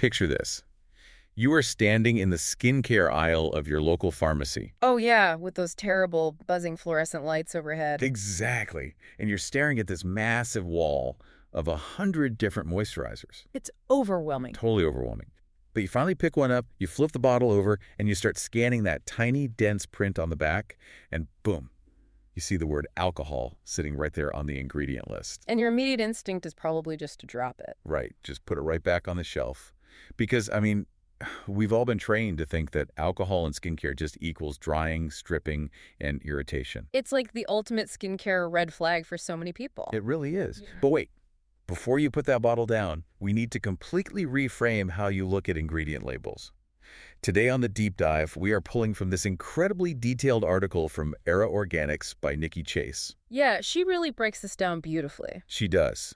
Picture this. You are standing in the skincare aisle of your local pharmacy. Oh yeah, with those terrible buzzing fluorescent lights overhead. Exactly. And you're staring at this massive wall of 100 different moisturizers. It's overwhelming. Totally overwhelming. But you finally pick one up, you flip the bottle over, and you start scanning that tiny, dense print on the back, and boom, you see the word alcohol sitting right there on the ingredient list. And your immediate instinct is probably just to drop it. Right. Just put it right back on the shelf. Because, we've all been trained to think that alcohol in skincare just equals drying, stripping, and irritation. It's like the ultimate skincare red flag for so many people. It really is. But wait, before you put that bottle down, we need to completely reframe how you look at ingredient labels. Today on The Deep Dive, we are pulling from this incredibly detailed article from Era Organics by Nikki Chase. Yeah, she really breaks this down beautifully. She does.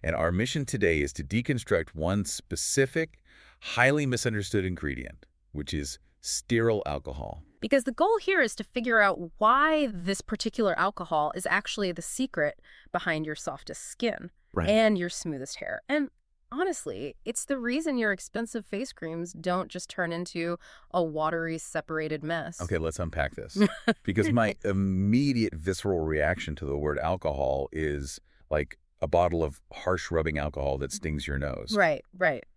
And our mission today is to deconstruct one specific, highly misunderstood ingredient, which is stearyl alcohol. Because the goal here is to figure out why this particular alcohol is actually the secret behind your softest skin and your smoothest hair. And honestly, it's the reason your expensive face creams don't just turn into a watery, separated mess. Okay, let's unpack this. Because my immediate visceral reaction to the word alcohol is like a bottle of harsh rubbing alcohol that stings your nose. Right.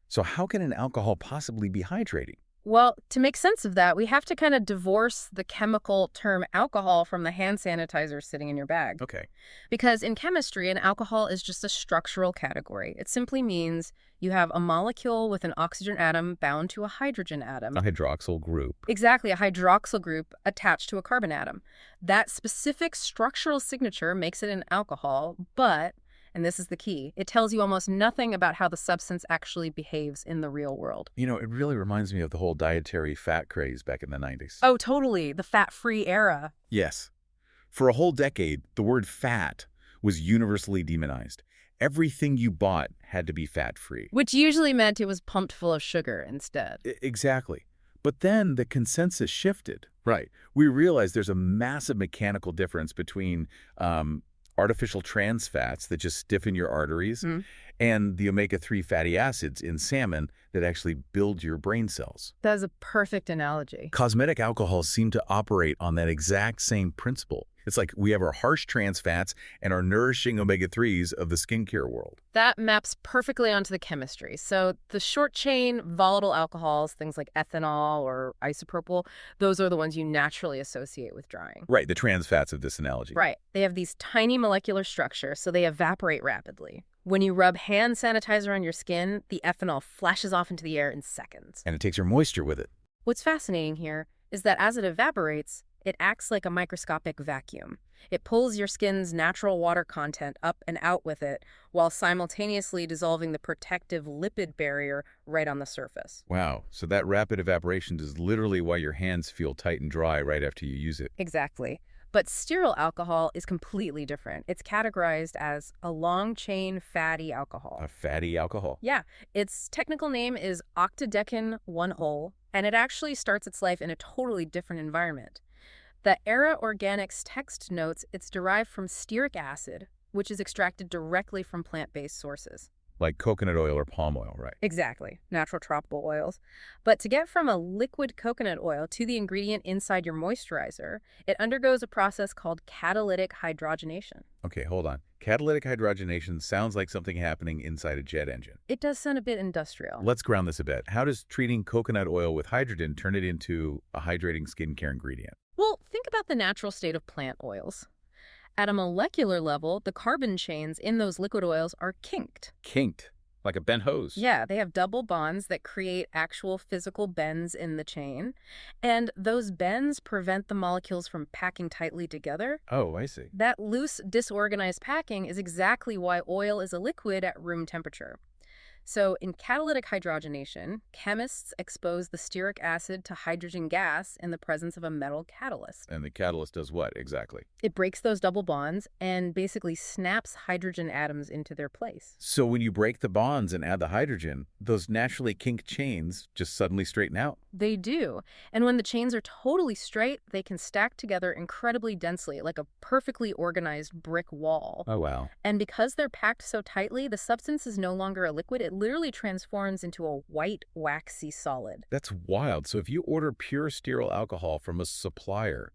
So how can an alcohol possibly be hydrating? Well, to make sense of that, we have to kind of divorce the chemical term alcohol from the hand sanitizer sitting in your bag. Okay. Because in chemistry, an alcohol is just a structural category. It simply means you have a molecule with an oxygen atom bound to a hydrogen atom. A hydroxyl group. Exactly, a hydroxyl group attached to a carbon atom. That specific structural signature makes it an alcohol, but, and this is the key, it tells you almost nothing about how the substance actually behaves in the real world. You know, it really reminds me of the whole dietary fat craze back in the 90s. Oh, totally. The fat-free era. Yes. For a whole decade, the word fat was universally demonized. Everything you bought had to be fat-free. Which usually meant it was pumped full of sugar instead. Exactly. But then the consensus shifted. Right. We realized there's a massive mechanical difference between artificial trans fats that just stiffen your arteries and the omega-3 fatty acids in salmon that actually build your brain cells. That's a perfect analogy. Cosmetic alcohols seem to operate on that exact same principle. It's like we have our harsh trans fats and our nourishing omega-3s of the skincare world. That maps perfectly onto the chemistry. So the short-chain volatile alcohols, things like ethanol or isopropyl, those are the ones you naturally associate with drying. Right, the trans fats of this analogy. Right. They have these tiny molecular structures, so they evaporate rapidly. When you rub hand sanitizer on your skin, the ethanol flashes off into the air in seconds. And it takes your moisture with it. What's fascinating here is that as it evaporates, it acts like a microscopic vacuum. It pulls your skin's natural water content up and out with it while simultaneously dissolving the protective lipid barrier right on the surface. Wow. So that rapid evaporation is literally why your hands feel tight and dry right after you use it. Exactly. But stearyl alcohol is completely different. It's categorized as a long-chain fatty alcohol. A fatty alcohol? Yeah. Its technical name is octadecan 1-ol, and it actually starts its life in a totally different environment. The Era Organics text notes it's derived from stearic acid, which is extracted directly from plant-based sources. Like coconut oil or palm oil, right? Exactly, natural tropical oils. But to get from a liquid coconut oil to the ingredient inside your moisturizer, it undergoes a process called catalytic hydrogenation. Okay, hold on. Catalytic hydrogenation sounds like something happening inside a jet engine. It does sound a bit industrial. Let's ground this a bit. How does treating coconut oil with hydrogen turn it into a hydrating skincare ingredient? Well, think about the natural state of plant oils. At a molecular level, the carbon chains in those liquid oils are kinked. Kinked? Like a bent hose? Yeah, they have double bonds that create actual physical bends in the chain. And those bends prevent the molecules from packing tightly together. Oh, I see. That loose, disorganized packing is exactly why oil is a liquid at room temperature. So in catalytic hydrogenation, chemists expose the stearic acid to hydrogen gas in the presence of a metal catalyst. And the catalyst does what exactly? It breaks those double bonds and basically snaps hydrogen atoms into their place. So when you break the bonds and add the hydrogen, those naturally kinked chains just suddenly straighten out. They do. And when the chains are totally straight, they can stack together incredibly densely, like a perfectly organized brick wall. Oh, wow. And because they're packed so tightly, the substance is no longer a liquid, it literally transforms into a white, waxy solid. That's wild. So if you order pure Stearyl alcohol from a supplier,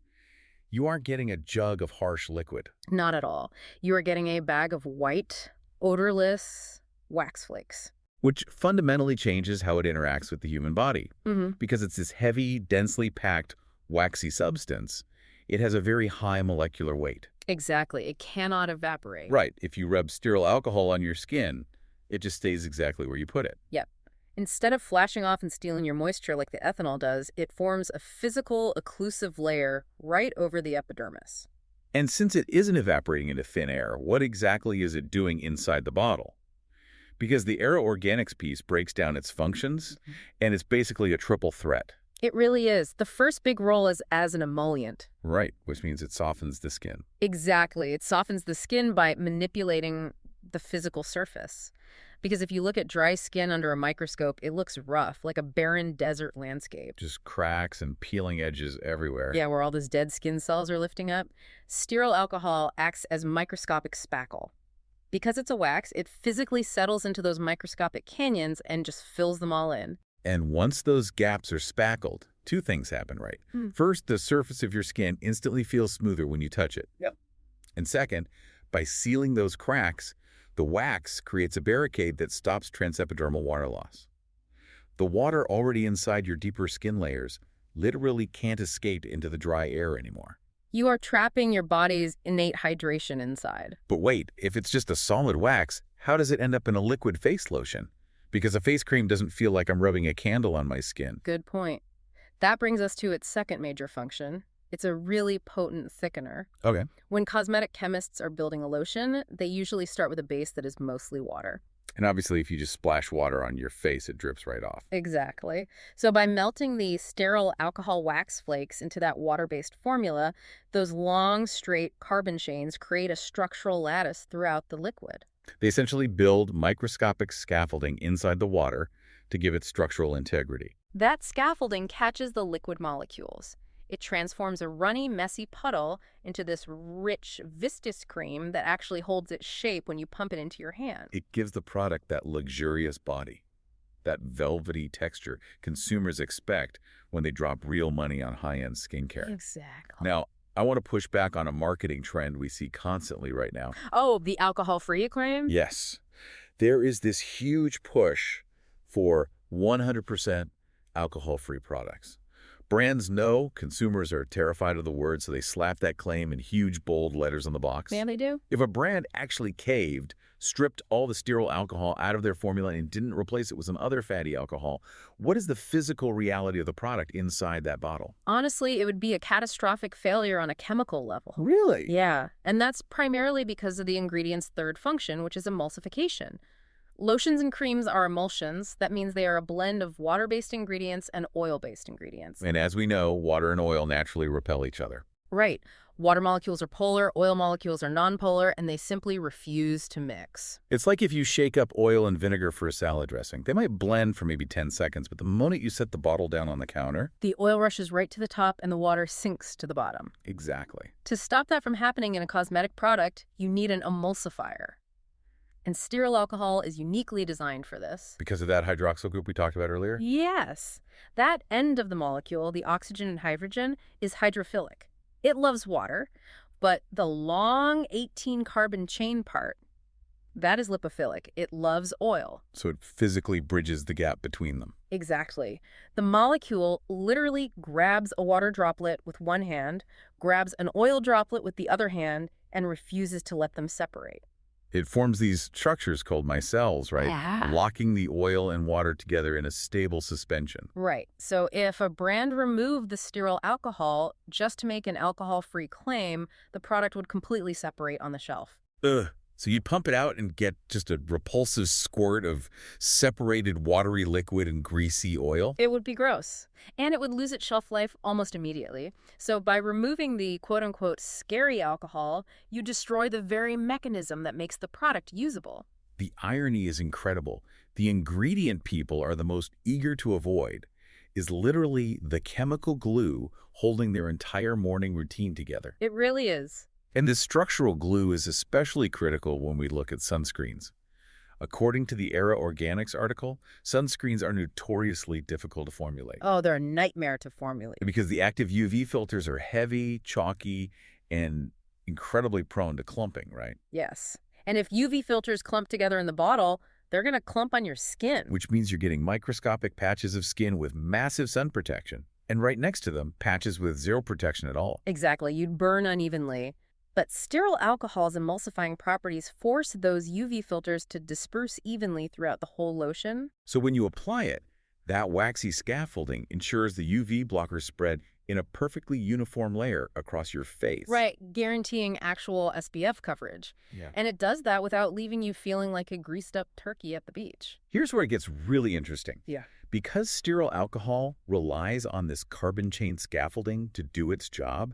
you aren't getting a jug of harsh liquid. Not at all. You are getting a bag of white, odorless wax flakes. Which fundamentally changes how it interacts with the human body. Mm-hmm. Because it's this heavy, densely packed, waxy substance, it has a very high molecular weight. Exactly. It cannot evaporate. Right. If you rub Stearyl alcohol on your skin, it just stays exactly where you put it. Yep. Instead of flashing off and stealing your moisture like the ethanol does, it forms a physical, occlusive layer right over the epidermis. And since it isn't evaporating into thin air, what exactly is it doing inside the bottle? Because the aeroorganics piece breaks down its functions, and it's basically a triple threat. It really is. The first big role is as an emollient. Right, which means it softens the skin. Exactly. It softens the skin by manipulating the physical surface. Because if you look at dry skin under a microscope, it looks rough, like a barren desert landscape. Just cracks and peeling edges everywhere. Yeah, where all those dead skin cells are lifting up. Stearyl alcohol acts as microscopic spackle. Because it's a wax, it physically settles into those microscopic canyons and just fills them all in. And once those gaps are spackled, two things happen, right? First, the surface of your skin instantly feels smoother when you touch it. Yep. And second, by sealing those cracks, the wax creates a barricade that stops transepidermal water loss. The water already inside your deeper skin layers literally can't escape into the dry air anymore. You are trapping your body's innate hydration inside. But wait, if it's just a solid wax, how does it end up in a liquid face lotion? Because a face cream doesn't feel like I'm rubbing a candle on my skin. Good point. That brings us to its second major function. It's a really potent thickener. Okay. When cosmetic chemists are building a lotion, they usually start with a base that is mostly water. And obviously, if you just splash water on your face, it drips right off. Exactly. So by melting the Stearyl alcohol wax flakes into that water-based formula, those long, straight carbon chains create a structural lattice throughout the liquid. They essentially build microscopic scaffolding inside the water to give it structural integrity. That scaffolding catches the liquid molecules. It transforms a runny, messy puddle into this rich, viscous cream that actually holds its shape when you pump it into your hand. It gives the product that luxurious body, that velvety texture consumers expect when they drop real money on high-end skincare. Exactly. Now, I want to push back on a marketing trend we see constantly right now. Oh, the alcohol-free cream? Yes. There is this huge push for 100% alcohol-free products. Brands know consumers are terrified of the word, so they slap that claim in huge, bold letters on the box. Yeah, they do. If a brand actually caved, stripped all the Stearyl alcohol out of their formula and didn't replace it with some other fatty alcohol, what is the physical reality of the product inside that bottle? Honestly, it would be a catastrophic failure on a chemical level. Really? Yeah, and that's primarily because of the ingredient's third function, which is emulsification. Lotions and creams are emulsions. That means they are a blend of water-based ingredients and oil-based ingredients. And as we know, water and oil naturally repel each other. Right. Water molecules are polar, oil molecules are nonpolar, and they simply refuse to mix. It's like if you shake up oil and vinegar for a salad dressing. They might blend for maybe 10 seconds, but the moment you set the bottle down on the counter... the oil rushes right to the top and the water sinks to the bottom. Exactly. To stop that from happening in a cosmetic product, you need an emulsifier. And Stearyl alcohol is uniquely designed for this. Because of that hydroxyl group we talked about earlier? Yes. That end of the molecule, the oxygen and hydrogen, is hydrophilic. It loves water, but the long 18-carbon chain part, that is lipophilic. It loves oil. So it physically bridges the gap between them. Exactly. The molecule literally grabs a water droplet with one hand, grabs an oil droplet with the other hand, and refuses to let them separate. It forms these structures called micelles, right? Yeah. Locking the oil and water together in a stable suspension. Right. So if a brand removed the Stearyl alcohol just to make an alcohol-free claim, the product would completely separate on the shelf. Ugh. So you'd pump it out and get just a repulsive squirt of separated watery liquid and greasy oil? It would be gross. And it would lose its shelf life almost immediately. So by removing the quote-unquote scary alcohol, you destroy the very mechanism that makes the product usable. The irony is incredible. The ingredient people are the most eager to avoid is literally the chemical glue holding their entire morning routine together. It really is. And this structural glue is especially critical when we look at sunscreens. According to the Era Organics article, sunscreens are notoriously difficult to formulate. Oh, they're a nightmare to formulate. Because the active UV filters are heavy, chalky, and incredibly prone to clumping, right? Yes. And if UV filters clump together in the bottle, they're going to clump on your skin. Which means you're getting microscopic patches of skin with massive sun protection, and right next to them, patches with zero protection at all. Exactly. You'd burn unevenly. But Stearyl Alcohol's emulsifying properties force those UV filters to disperse evenly throughout the whole lotion. So when you apply it, that waxy scaffolding ensures the UV blockers spread in a perfectly uniform layer across your face. Right, guaranteeing actual SPF coverage. Yeah. And it does that without leaving you feeling like a greased-up turkey at the beach. Here's where it gets really interesting. Yeah. Because Stearyl Alcohol relies on this carbon chain scaffolding to do its job,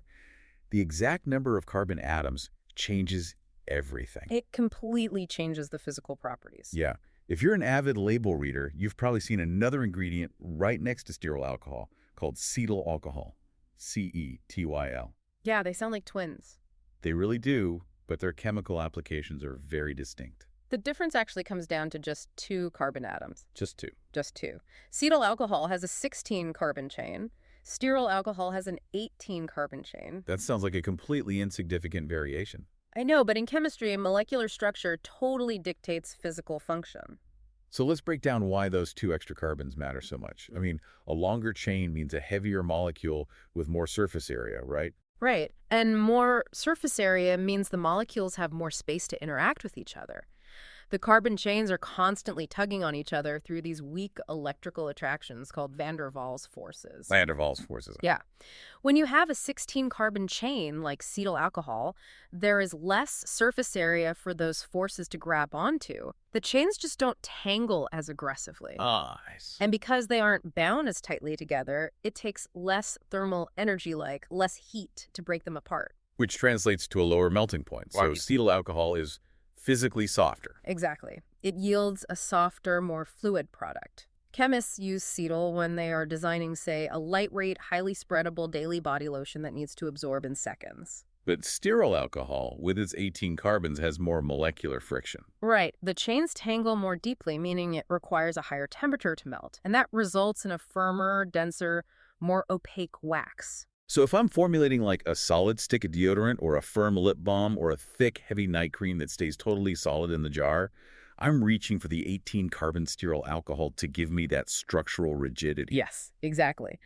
the exact number of carbon atoms changes everything. It completely changes the physical properties. Yeah. If you're an avid label reader, you've probably seen another ingredient right next to Stearyl Alcohol called cetyl alcohol, C-E-T-Y-L. Yeah, they sound like twins. They really do, but their chemical applications are very distinct. The difference actually comes down to just 2 carbon atoms. Just two. Just 2. Cetyl alcohol has a 16 carbon chain. Stearyl alcohol has an 18 carbon chain. That sounds like a completely insignificant variation. I know, but in chemistry, molecular structure totally dictates physical function. So let's break down why those 2 extra carbons matter so much. I mean, a longer chain means a heavier molecule with more surface area, right? Right. And more surface area means the molecules have more space to interact with each other. The carbon chains are constantly tugging on each other through these weak electrical attractions called van der Waals forces. Van der Waals forces. Yeah. When you have a 16-carbon chain like cetyl alcohol, there is less surface area for those forces to grab onto. The chains just don't tangle as aggressively. Nice. And because they aren't bound as tightly together, it takes less thermal energy, like less heat, to break them apart. Which translates to a lower melting point. So cetyl alcohol is physically softer. Exactly. It yields a softer, more fluid product. Chemists use cetyl when they are designing, say, a lightweight, highly spreadable daily body lotion that needs to absorb in seconds. But Stearyl alcohol, with its 18 carbons, has more molecular friction. Right. The chains tangle more deeply, meaning it requires a higher temperature to melt. And that results in a firmer, denser, more opaque wax. So if I'm formulating like a solid stick of deodorant or a firm lip balm or a thick, heavy night cream that stays totally solid in the jar, I'm reaching for the 18-carbon Stearyl alcohol to give me that structural rigidity. Yes, exactly.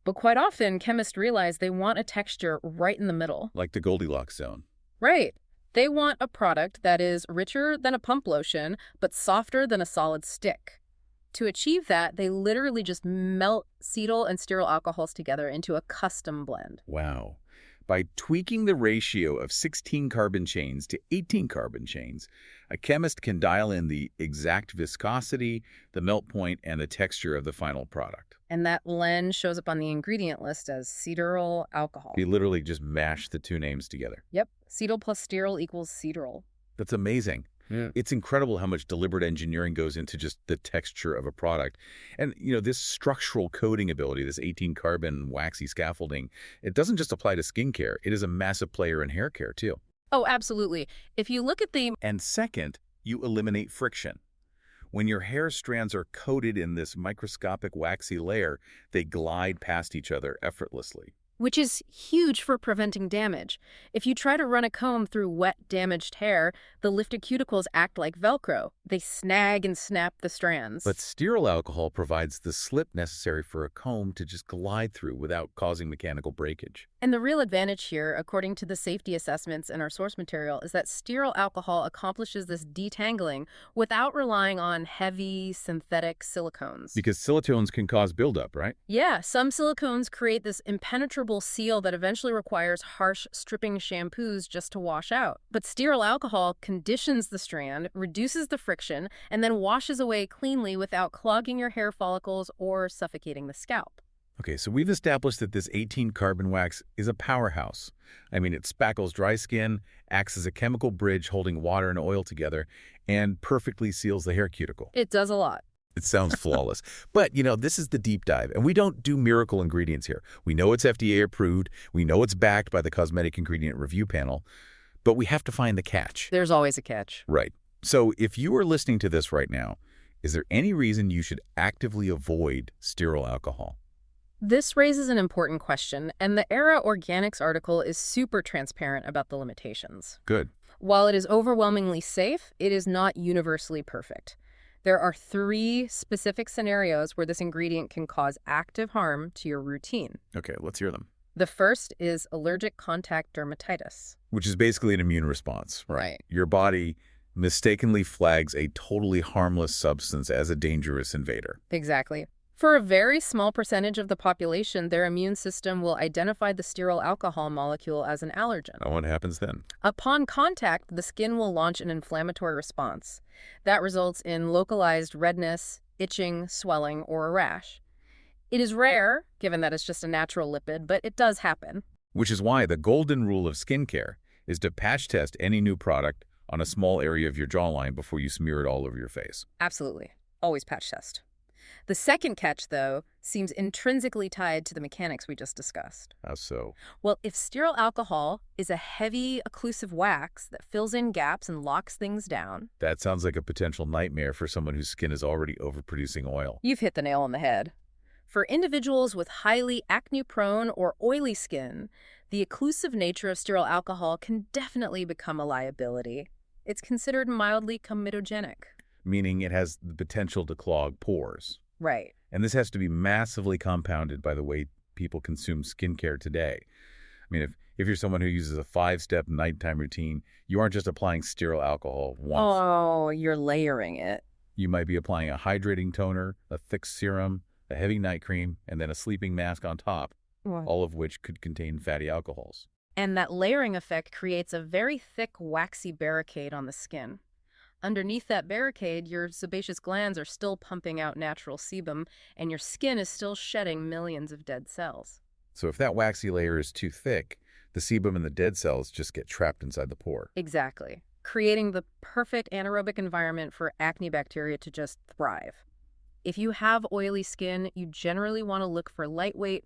But quite often, chemists realize they want a texture right in the middle. Like the Goldilocks zone. Right. They want a product that is richer than a pump lotion, but softer than a solid stick. To achieve that, they literally just melt cetyl and Stearyl alcohols together into a custom blend. Wow. By tweaking the ratio of 16 carbon chains to 18 carbon chains, a chemist can dial in the exact viscosity, the melt point, and the texture of the final product. And that blend shows up on the ingredient list as cetyl alcohol. We literally just mash the 2 names together. Yep. Cetyl plus Stearyl equals cetyl. That's amazing. Yeah. It's incredible how much deliberate engineering goes into just the texture of a product. And, this structural coating ability, this 18-carbon waxy scaffolding, it doesn't just apply to skincare. It is a massive player in hair care, too. Oh, absolutely. If you look at the... And second, you eliminate friction. When your hair strands are coated in this microscopic waxy layer, they glide past each other effortlessly. Which is huge for preventing damage. If you try to run a comb through wet, damaged hair, the lifted cuticles act like Velcro. They snag and snap the strands. But Stearyl alcohol provides the slip necessary for a comb to just glide through without causing mechanical breakage. And the real advantage here, according to the safety assessments in our source material, is that Stearyl alcohol accomplishes this detangling without relying on heavy synthetic silicones. Because silicones can cause buildup, right? Yeah, some silicones create this impenetrable seal that eventually requires harsh stripping shampoos just to wash out. But Stearyl alcohol conditions the strand, reduces the friction, and then washes away cleanly without clogging your hair follicles or suffocating the scalp. Okay, so we've established that this 18-carbon wax is a powerhouse. I mean, it spackles dry skin, acts as a chemical bridge holding water and oil together, and perfectly seals the hair cuticle. It does a lot. It sounds flawless. But, this is the deep dive, and we don't do miracle ingredients here. We know it's FDA approved. We know it's backed by the Cosmetic Ingredient Review Panel. But we have to find the catch. There's always a catch. Right. So if you are listening to this right now, is there any reason you should actively avoid stearyl alcohol? This raises an important question, and the Era Organics article is super transparent about the limitations. Good. While it is overwhelmingly safe, it is not universally perfect. There are 3 specific scenarios where this ingredient can cause active harm to your routine. Okay, let's hear them. The first is allergic contact dermatitis. Which is basically an immune response, right? Right. Your body mistakenly flags a totally harmless substance as a dangerous invader. Exactly. For a very small percentage of the population, their immune system will identify the stearyl alcohol molecule as an allergen. And what happens then? Upon contact, the skin will launch an inflammatory response. That results in localized redness, itching, swelling, or a rash. It is rare, given that it's just a natural lipid, but it does happen. Which is why the golden rule of skincare is to patch test any new product on a small area of your jawline before you smear it all over your face. Absolutely. Always patch test. The second catch, though, seems intrinsically tied to the mechanics we just discussed. How so? Well, if stearyl alcohol is a heavy, occlusive wax that fills in gaps and locks things down... That sounds like a potential nightmare for someone whose skin is already overproducing oil. You've hit the nail on the head. For individuals with highly acne-prone or oily skin, the occlusive nature of stearyl alcohol can definitely become a liability. It's considered mildly comedogenic. Meaning it has the potential to clog pores. Right. And this has to be massively compounded by the way people consume skincare today. I mean, if you're someone who uses a 5-step nighttime routine, you aren't just applying stearyl alcohol once. Oh, you're layering it. You might be applying a hydrating toner, a thick serum, a heavy night cream, and then a sleeping mask on top, all of which could contain fatty alcohols. And that layering effect creates a very thick, waxy barricade on the skin. Underneath that barricade, your sebaceous glands are still pumping out natural sebum, and your skin is still shedding millions of dead cells. So if that waxy layer is too thick, the sebum and the dead cells just get trapped inside the pore. Exactly. Creating the perfect anaerobic environment for acne bacteria to just thrive. If you have oily skin, you generally want to look for lightweight,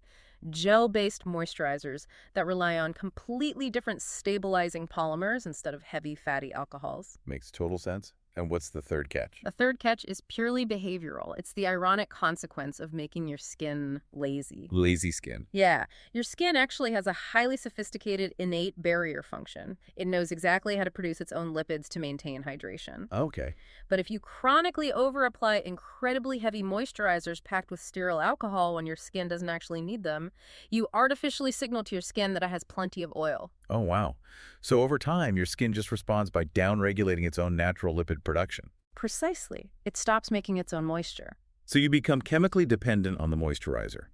gel-based moisturizers that rely on completely different stabilizing polymers instead of heavy fatty alcohols. Makes total sense. And what's the third catch? The third catch is purely behavioral. It's the ironic consequence of making your skin lazy. Lazy skin. Yeah. Your skin actually has a highly sophisticated innate barrier function. It knows exactly how to produce its own lipids to maintain hydration. Okay. But if you chronically over-apply incredibly heavy moisturizers packed with stearyl alcohol when your skin doesn't actually need them, you artificially signal to your skin that it has plenty of oil. Oh, wow. So over time, your skin just responds by downregulating its own natural lipid production. Precisely. It stops making its own moisture. So you become chemically dependent on the moisturizer.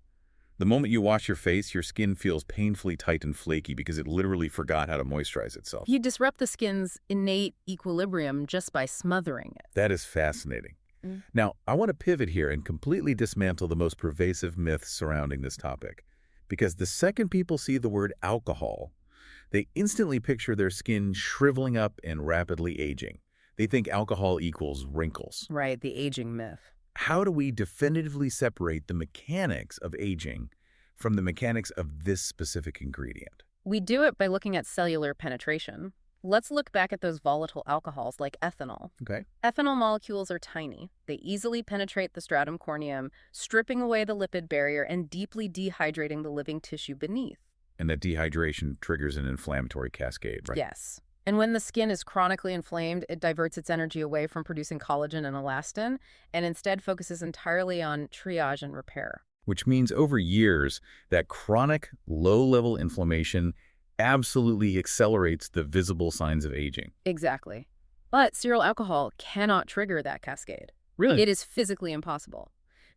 The moment you wash your face, your skin feels painfully tight and flaky because it literally forgot how to moisturize itself. You disrupt the skin's innate equilibrium just by smothering it. That is fascinating. Now, I want to pivot here and completely dismantle the most pervasive myths surrounding this topic. Because the second people see the word alcohol, they instantly picture their skin shriveling up and rapidly aging. They think alcohol equals wrinkles. Right, the aging myth. How do we definitively separate the mechanics of aging from the mechanics of this specific ingredient? We do it by looking at cellular penetration. Let's look back at those volatile alcohols like ethanol. Okay. Ethanol molecules are tiny. They easily penetrate the stratum corneum, stripping away the lipid barrier and deeply dehydrating the living tissue beneath. And that dehydration triggers an inflammatory cascade, right? Yes. And when the skin is chronically inflamed, it diverts its energy away from producing collagen and elastin and instead focuses entirely on triage and repair. Which means over years, that chronic low-level inflammation absolutely accelerates the visible signs of aging. Exactly. But stearyl alcohol cannot trigger that cascade. Really? It is physically impossible.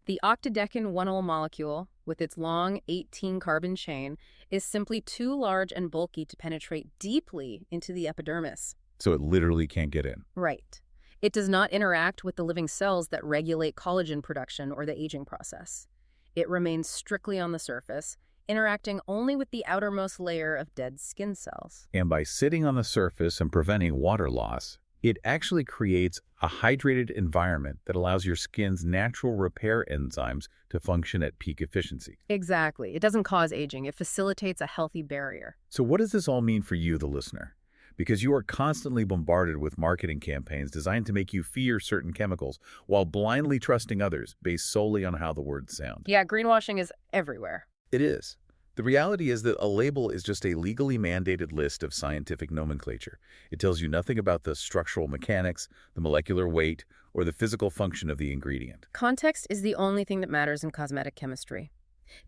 The octadecan 1-ol molecule, with its long 18-carbon chain, is simply too large and bulky to penetrate deeply into the epidermis. So it literally can't get in. Right. It does not interact with the living cells that regulate collagen production or the aging process. It remains strictly on the surface, interacting only with the outermost layer of dead skin cells. And by sitting on the surface and preventing water loss, it actually creates a hydrated environment that allows your skin's natural repair enzymes to function at peak efficiency. Exactly. It doesn't cause aging. It facilitates a healthy barrier. So what does this all mean for you, the listener? because you are constantly bombarded with marketing campaigns designed to make you fear certain chemicals while blindly trusting others based solely on how the words sound. Yeah, greenwashing is everywhere. It is. The reality is that a label is just a legally mandated list of scientific nomenclature. It tells you nothing about the structural mechanics, the molecular weight, or the physical function of the ingredient. Context is the only thing that matters in cosmetic chemistry.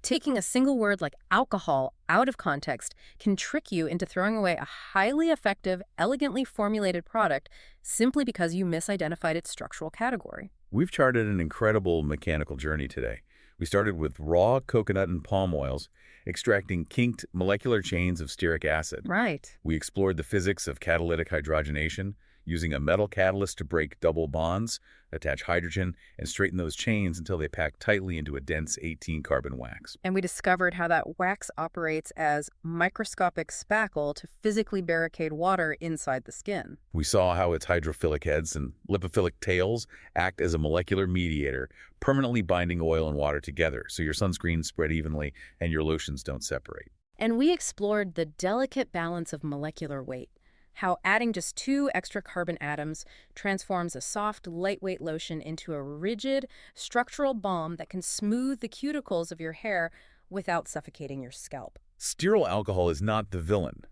Taking a single word like alcohol out of context can trick you into throwing away a highly effective, elegantly formulated product simply because you misidentified its structural category. We've charted an incredible mechanical journey today. We started with raw coconut and palm oils, extracting kinked molecular chains of stearic acid. Right. We explored the physics of catalytic hydrogenation, using a metal catalyst to break double bonds, attach hydrogen, and straighten those chains until they pack tightly into a dense 18-carbon wax. And we discovered how that wax operates as microscopic spackle to physically barricade water inside the skin. We saw how its hydrophilic heads and lipophilic tails act as a molecular mediator, permanently binding oil and water together so your sunscreens spread evenly and your lotions don't separate. And we explored the delicate balance of molecular weight, how adding just 2 extra carbon atoms transforms a soft, lightweight lotion into a rigid, structural balm that can smooth the cuticles of your hair without suffocating your scalp. Stearyl alcohol is not the villain.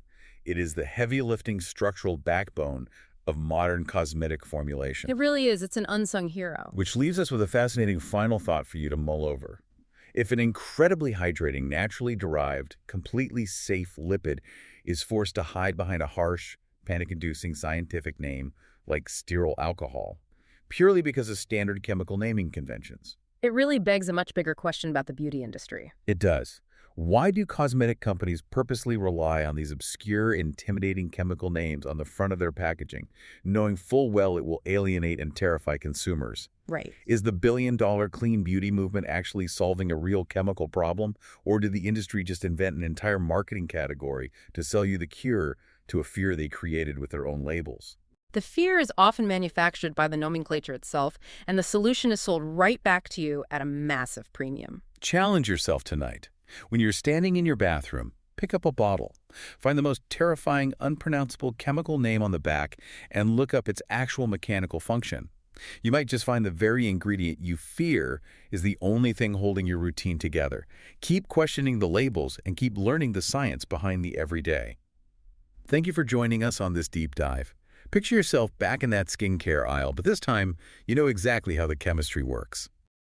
It is the heavy-lifting structural backbone of modern cosmetic formulation. It really is. It's an unsung hero. Which leaves us with a fascinating final thought for you to mull over. If an incredibly hydrating, naturally derived, completely safe lipid is forced to hide behind a harsh, panic-inducing scientific name like Stearyl alcohol, purely because of standard chemical naming conventions. It really begs a much bigger question about the beauty industry. It does. Why do cosmetic companies purposely rely on these obscure, intimidating chemical names on the front of their packaging, knowing full well it will alienate and terrify consumers? Right. Is the billion-dollar clean beauty movement actually solving a real chemical problem, or did the industry just invent an entire marketing category to sell you the cure to a fear they created with their own labels? The fear is often manufactured by the nomenclature itself, and the solution is sold right back to you at a massive premium. Challenge yourself tonight. When you're standing in your bathroom, pick up a bottle. Find the most terrifying, unpronounceable chemical name on the back and look up its actual mechanical function. You might just find the very ingredient you fear is the only thing holding your routine together. Keep questioning the labels and keep learning the science behind the everyday. Thank you for joining us on this deep dive. Picture yourself back in that skincare aisle, but this time you know exactly how the chemistry works.